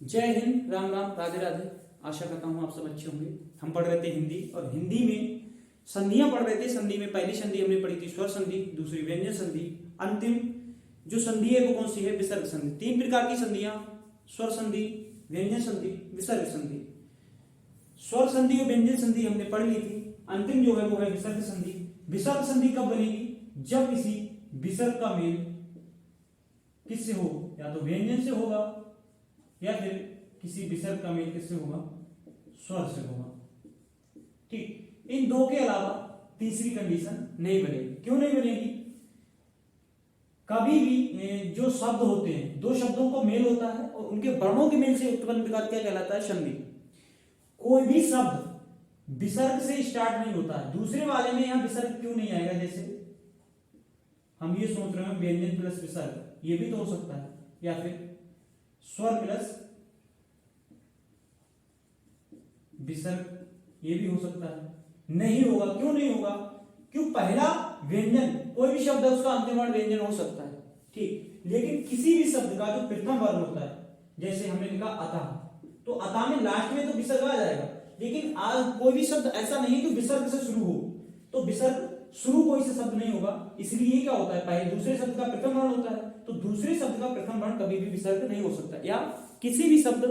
जय हिंद, राम राम, राधे राधे। आशा करता हूँ आप सब अच्छे होंगे। हम पढ़ रहे थे हिंदी, और हिंदी में संधियां पढ़ रहे थे। संधि में पहली संधि हमने पढ़ी थी स्वर संधि, दूसरी व्यंजन संधि, अंतिम जो संधि है वो कौन सी है? विसर्ग संधि। तीन प्रकार की संधियां, स्वर संधि, व्यंजन संधि, विसर्ग संधि। स्वर संधि और व्यंजन संधि हमने पढ़ ली थी। अंतिम जो है वो है विसर्ग संधि। विसर्ग संधि कब बनेगी? जब किसी विसर्ग का मेल किससे हो? या तो व्यंजन से होगा, या फिर किसी विसर्ग का मेल किससे होगा? स्वर से होगा। ठीक, इन दो के अलावा तीसरी कंडीशन नहीं बनेगी। क्यों नहीं बनेगी? कभी भी जो शब्द होते हैं, दो शब्दों को मेल होता है और उनके वर्णों के मेल से उत्पन्न प्रकार क्या कहलाता है? संधि। कोई भी शब्द विसर्ग से स्टार्ट नहीं होता है। दूसरे वाले में यहां विसर्ग क्यों नहीं आएगा? जैसे हम ये सोच रहे हैं व्यंजन प्लस विसर्ग, ये भी तो हो सकता है, या फिर स्वर प्लस विसर्ग, ये भी हो सकता है। नहीं होगा। क्यों नहीं होगा? क्यों? पहला व्यंजन, कोई भी शब्द है उसका अंतिम वर्ण व्यंजन हो सकता है, ठीक, लेकिन किसी भी शब्द का जो प्रथम वर्ण होता है, जैसे हमने लिखा अतः, तो अतः में लास्ट में तो विसर्ग आ जाएगा, लेकिन आज कोई भी शब्द ऐसा नहीं कि विसर्ग से शुरू हो, तो विसर्ग शुरू कोई से शब्द नहीं होगा। इसलिए क्या होता है? पहले दूसरे शब्द का प्रथम वर्ण होता है, तो दूसरे शब्द का प्रथम वर्ण कभी भी विसर्ग नहीं हो सकता, या किसी भी शब्द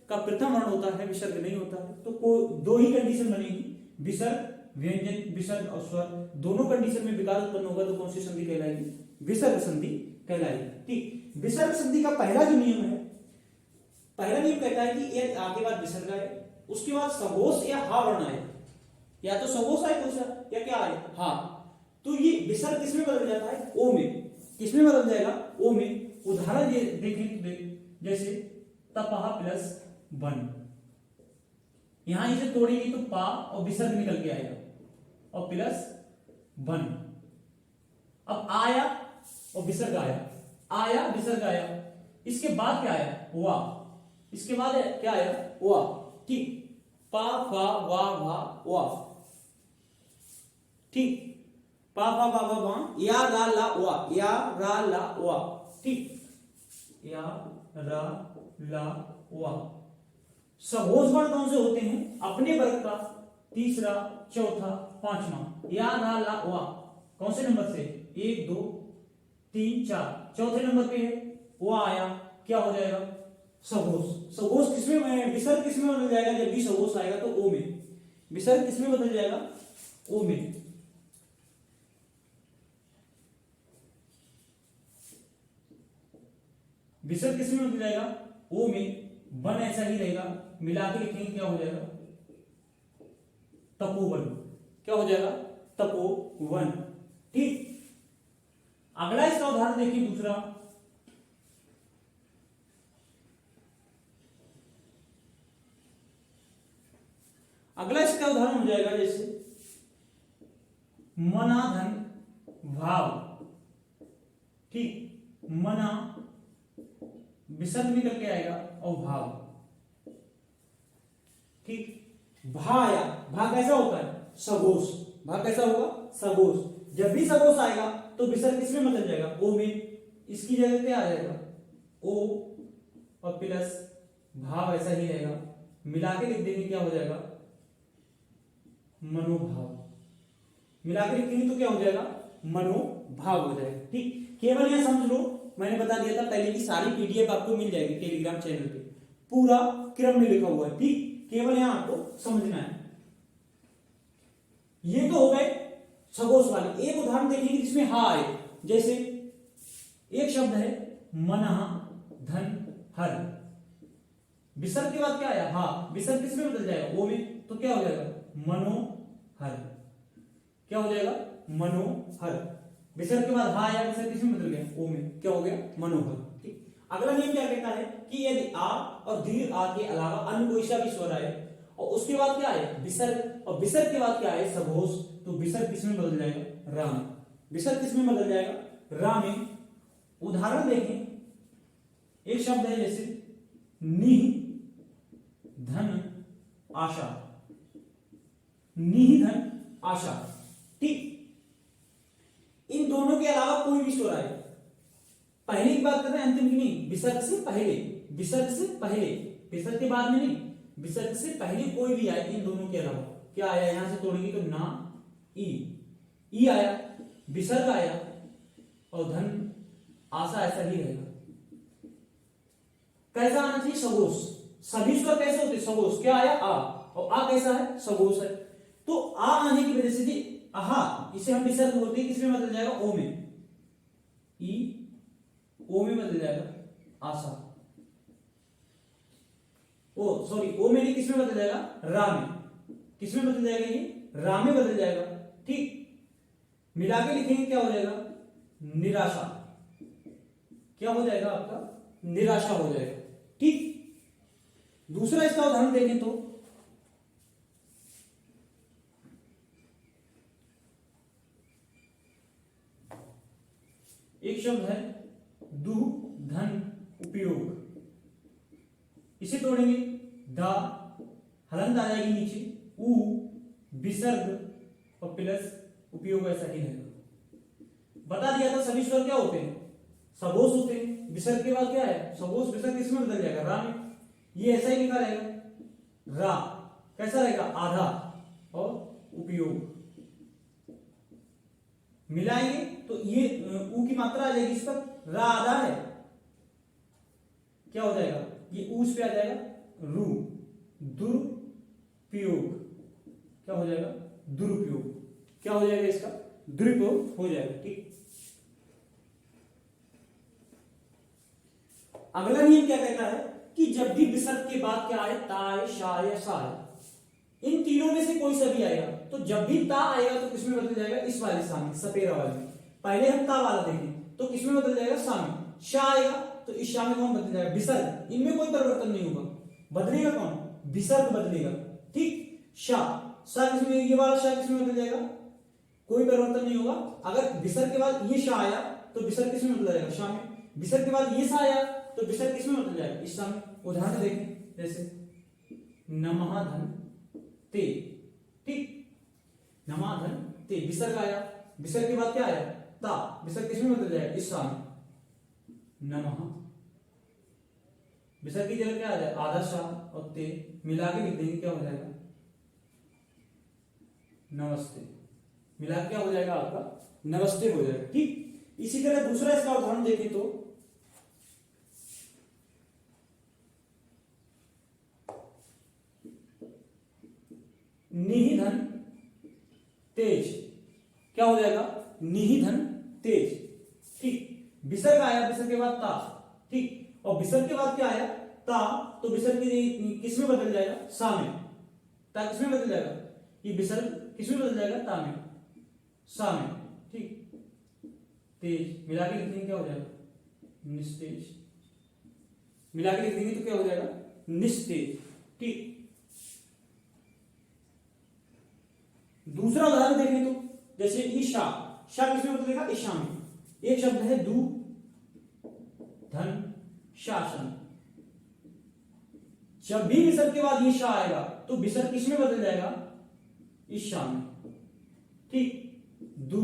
का प्रथम वर्ण होता है, विसर्ग नहीं होता है। तो दो ही कंडीशन बनेगी, विसर्ग, व्यंजन, विसर्ग और स्वर, दोनों कंडीशन में विकार उत्पन्न होगा तो कौन सी संधि कहलाएगी? विसर्ग संधि कहलाएगी। ठीक, विसर्ग संधि का पहला जो नियम है, पहला नियम कहता है कि एक आ के बाद विसर्ग आए, उसके बाद सघोष या हा वर्ण आए, या तो सघोष आए या क्या आए? हा। तो ये विसर्ग किसमें बदल जाता है? ओ में। किसमें बदल जाएगा? ओ में। उदाहरण देखें तो जैसे तपह प्लस वन, यहां इसे तोड़ेंगे तो पा और विसर्ग निकल के आएगा, और प्लस वन। अब आया और विसर्ग आया, आया विसर्ग आया, इसके बाद क्या आया? वाह। इसके बाद क्या आया? वाह। ठीक, पा फा वा भा वाह। ठीक, पा फा वा भा वा, या रा ला वाह, या रा ला वाह। ठीक, या रा ला वाह। सघोष वर्ण कौन से होते हैं? अपने वर्ग का तीसरा, चौथा, पांचवा। या रा ला वा कौन से नंबर से? 1 2 3 4, चौथे नंबर पे है वो आया, क्या हो जाएगा? सघोष। सघोष किसमें, विसर्ग किसमें बदल जाएगा? जब भी सघोष आएगा तो ओ में। विसर्ग किसमें बदल जाएगा? ओ में। विसर्ग किसमें बदल जाएगा? ओ में। वन ऐसा ही रहेगा, मिला के लिखेंगे क्या हो जाएगा? तपोवन। क्या हो जाएगा? तपोवन। ठीक, अगला इसका उदाहरण देखिए, दूसरा। अगला इसका उदाहरण हो जाएगा जैसे मना धन भाव। ठीक, मना विसर्ग निकल के आएगा और भाव। ठीक, भा आया। भा कैसा होता है? सघोष। भा कैसा होगा? सघोष। जब भी सघोष आएगा तो विसर्ग किसमें बदल जाएगा? ओ में। इसकी जगह पे आ जाएगा ओ और प्लस भाव, ऐसा ही रहेगा, मिला के लिख देंगे, क्या हो जाएगा? मनोभाव। मिला के लिखेंगे तो क्या हो जाएगा? मनोभाव हो जाएगा। ठीक, केवल यह समझ लो, मैंने बता दिया था पहले की सारी पीडीएफ आपको मिल जाएगी टेलीग्राम चैनल पे, पूरा क्रम में लिखा हुआ है। ठीक, केवल यहां आपको समझना है। ये तो हो गए सघोष वाले। एक उदाहरण देखेंगे जिसमें हा आए, जैसे एक शब्द है मनः धन हर, विसर्ग के बाद क्या आया? हा। विसर्ग किसमें बदल जाएगा? ओ में। तो क्या हो जाएगा? मनोहर। क्या हो जाएगा? मनोहर। विसर्ग के बाद हा आया, विसर्ग किसमें बदल गया? ओ में। क्या हो गया? मनोहर। ठीक, अगला नियम क्या कहता है कि यदि आ और दीर्घ आ के अलावा अन्य कोई सा भी स्वर आए और उसके बाद क्या आए? विसर्ग, और विसर्ग के बाद क्या आए? सघोष, तो विसर्ग किसमें बदल जाएगा? राम। विसर्ग किसमें बदल जाएगा? राम में। उदाहरण देखें, एक शब्द है जैसे निह धन आशा। निह धन आशा। ठीक, इन दोनों के अलावा कोई भी स्वर आए, पहले की बात कर रहे हैं, अंतिम की नहीं, विसर्ग से पहले विसर्ग से पहले, विसर्ग के बाद में नहीं, विसर्ग से पहले कोई भी आए इन दोनों के अलावा, क्या आया यहां से तोड़ेंगे तो ना, ई आया, विसर्ग आया और धन आशा ऐसा ही रहेगा। कैसा आना चाहिए? सगोश। सभी स्वर कैसे होते? सगोश। क्या आया? आ, और आ कैसा है? सगोश है। तो आ आने की वजह से आहा, इसे हम विसर्ग बोलते हैं, किसमें बदल जाएगा? ओ में। ई ओ में बदल जाएगा आशा। ओ सॉरी, ओ में नहीं, किसमें बदल जाएगा? रा में। किसमें बदल जाएगा? ये रा में बदल जाएगा। ठीक, मिला के लिखेंगे क्या हो जाएगा? निराशा। क्या हो जाएगा आपका? निराशा हो जाएगा। ठीक, दूसरा इसका उदाहरण देखें तो एक शब्द है दु धन उपयोग, इसे तोड़ेंगे, दा हलंत आ जाएगी नीचे, उ विसर्ग और प्लस उपयोग ऐसा ही रहेगा। बता दिया था सभी स्वर क्या होते हैं? सगोश होते हैं। विसर्ग के बाद क्या है? सगोश। विसर्ग किसमें बदल जाएगा? रा में। ये ऐसा ही लिखा रहेगा, रा कैसा रहेगा? आधा और उपयोग। मिलाएंगे तो ये ऊ की मात्रा आ जाएगी इस पर, रा आधा है, क्या हो जाएगा? ये ऊ पे आ जाएगा रू, दुरुपयोग। क्या हो जाएगा? दुरुपयोग। क्या हो जाएगा इसका? दुरुपयोग हो जाएगा। ठीक, अगला नियम क्या कहता है कि जब भी विसर्ग के बाद क्या आए? ता आए, शा आए या सा आए, इन तीनों में से कोई सा भी आएगा तो जब भी ता आएगा तो किसमें बदल जाएगा? इस वाले सा में, सपेरा वाले में। पहले हम ता वाला देखें तो किसमें बदल जाएगा? सा में। शा आएगा तो इस शा में कौन बदल जाएगा? विसर्ग। इनमें कोई परिवर्तन नहीं होगा, बदलेगा कौन? विसर्ग बदलेगा। ठीक, शा, सा किसमें? ये वाला शा किसमें बदल जाएगा? कोई परिवर्तन नहीं होगा। अगर विसर्ग के बाद ये शा आया तो विसर्ग किसमें बदल जाएगा? शा में। विसर्ग के बाद ये सा आया तो विसर्ग किसमें बदल जाएगा? इस सा में। उदाहरण देखें, जैसे नमः धन ते। ठीक, नमः धन ते, विसर्ग आया, विसर्ग के बाद क्या आया? ता, विसर्ग किसमें बदल जाएगा? इस सा में। नमः, विसर्ग की जगह क्या आ जाएगा? आधा शा और ते, मिला के लिख देंगे, क्या हो जाएगा? नमस्ते। मिला के क्या हो जाएगा आपका? नमस्ते हो जाएगा। ठीक, इसी तरह दूसरा इसका उदाहरण देखें तो निहिधन तेज। क्या हो जाएगा? निहिधन तेज। ठीक, विसर्ग आया, विसर्ग के बाद ता। ठीक, और विसर्ग के बाद क्या आया? ता, तो विसर्ग किस में बदल जाएगा? सा में। ता किसमें बदल जाएगा? ये विसर्ग किसमें बदल जाएगा? ता में, सा में। ठीक, तेज मिला के लिख देंगे, क्या हो जाएगा? निस्तेज। मिला के लिख देंगे तो क्या हो जाएगा? निस्तेज। ठीक, दूसरा उदाहरण देखें तो जैसे ईशा, शा किसमें बदलेगा? ईशा में। एक शब्द है दु धन शासन, जब भी विसर्ग के बाद ये शा आएगा तो विसर्ग किसमें बदल जाएगा? ईशा में। ठीक, दु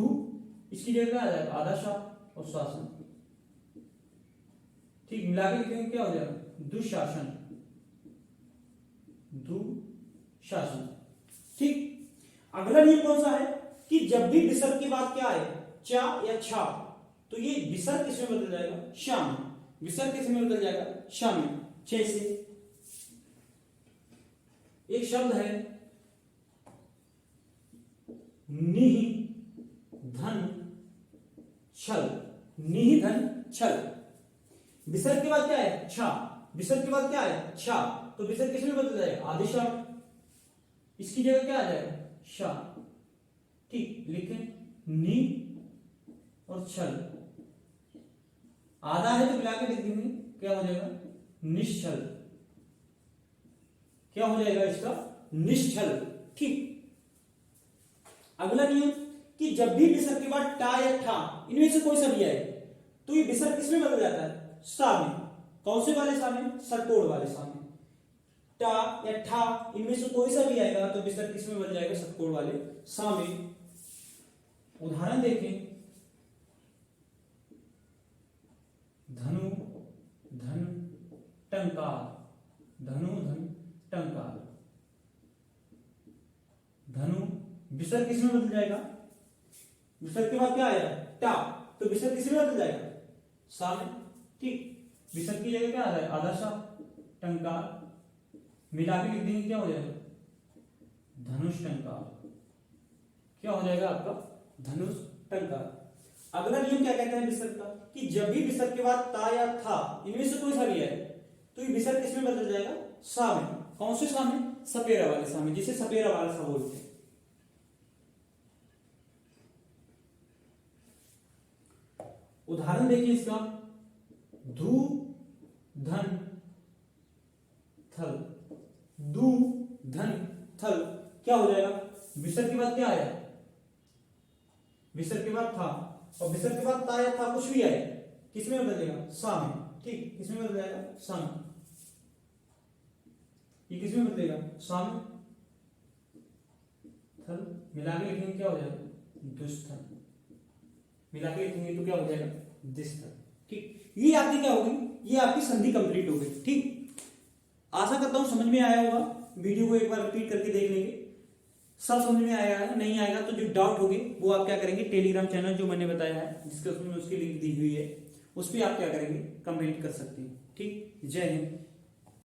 इसकी जगह आ जाएगा आधा शा और शासन। ठीक, मिला के लिखेंगे, क्या हो जाएगा? दुशासन, दुशासन। ठीक, अगला नियम कौन सा है कि जब भी विसर्ग के बाद क्या आए? चा या छा, तो ये विसर्ग किसमें बदल जाएगा? शा में। विसर्ग किसमें बदल जाएगा? शा में। जैसे एक शब्द है निहिधन छल। निहिधन छल, विसर्ग के बाद क्या है? छा, विसर्ग के बाद क्या है? छा, तो विसर्ग किसमें बदल जाएगा? आधे शा में। इसकी जगह क्या आ जाएगा? शा। ठीक, लिखें नी और छल, आधा है तो मिला के लिख देंगे, क्या हो जाएगा? निश्चल। क्या हो जाएगा इसका? निश्चल। ठीक, अगला नियम कि जब भी विसर्ग के बाद टा या ठा इनमें से कोई सा भी आए तो ये विसर्ग किसमें बदल जाता है? सा में। कौन से वाले सा में? सटकोड़ वाले सा में। टा या ठा इनमें से कोई सा भी आएगा तो विसर्ग किसमें बदल जाएगा? सटकोड़ वाले सा में। उदाहरण देखें, धनु धन टंकार, धनु धन टंकार, धनु विसर्ग किस में बदल जाएगा, विसर्ग के बाद क्या आया टा, तो विसर्ग किस में बदल जाएगा सा में, ठीक। विसर्ग की जगह क्या आ रहा है आधा सा, टंकार मिला के लिख देंगे क्या हो जाएगा धनुष टंकार, क्या हो जाएगा आपका धनुष टंकार। अगला नियम क्या कहता है विसर्ग का, कि जब भी विसर्ग के बाद ता या था इनमें से कोई सा भी है तो ये विसर्ग किसमें बदल जाएगा सा में। कौन से सा में, सपेरा वाले सा में, जिसे सपेरा वाला सा बोलते हैं। उदाहरण देखिए इसका, धू धन थल, दू धन थल, क्या हो जाएगा विसर्ग के बाद क्या आया, विसर्ग के बाद था, और विसर्ग के बाद ता या था कुछ भी आए किसमें बदलेगा सा में, ठीक। किसमें बदल जाएगा सा में, ये किसमें बदलेगा सा में, थल मिला के लिखेंगे क्या हो जाएगा दुस्थल, मिला के लिखेंगे तो क्या हो जाएगा दिस्थल, ठीक। ये आपकी क्या होगी, ये आपकी संधि कंप्लीट हो गई, ठीक। आशा करता हूं समझ में आया होगा, वीडियो को एक बार रिपीट करके देख लेंगे, सब समझ में आया है। नहीं आएगा तो जो डाउट होगी वो आप क्या करेंगे, टेलीग्राम चैनल जो मैंने बताया है जिसके उसमें उसकी लिंक दी हुई है उस पर आप क्या करेंगे कमेंट कर सकते हैं, ठीक। जय हिंद।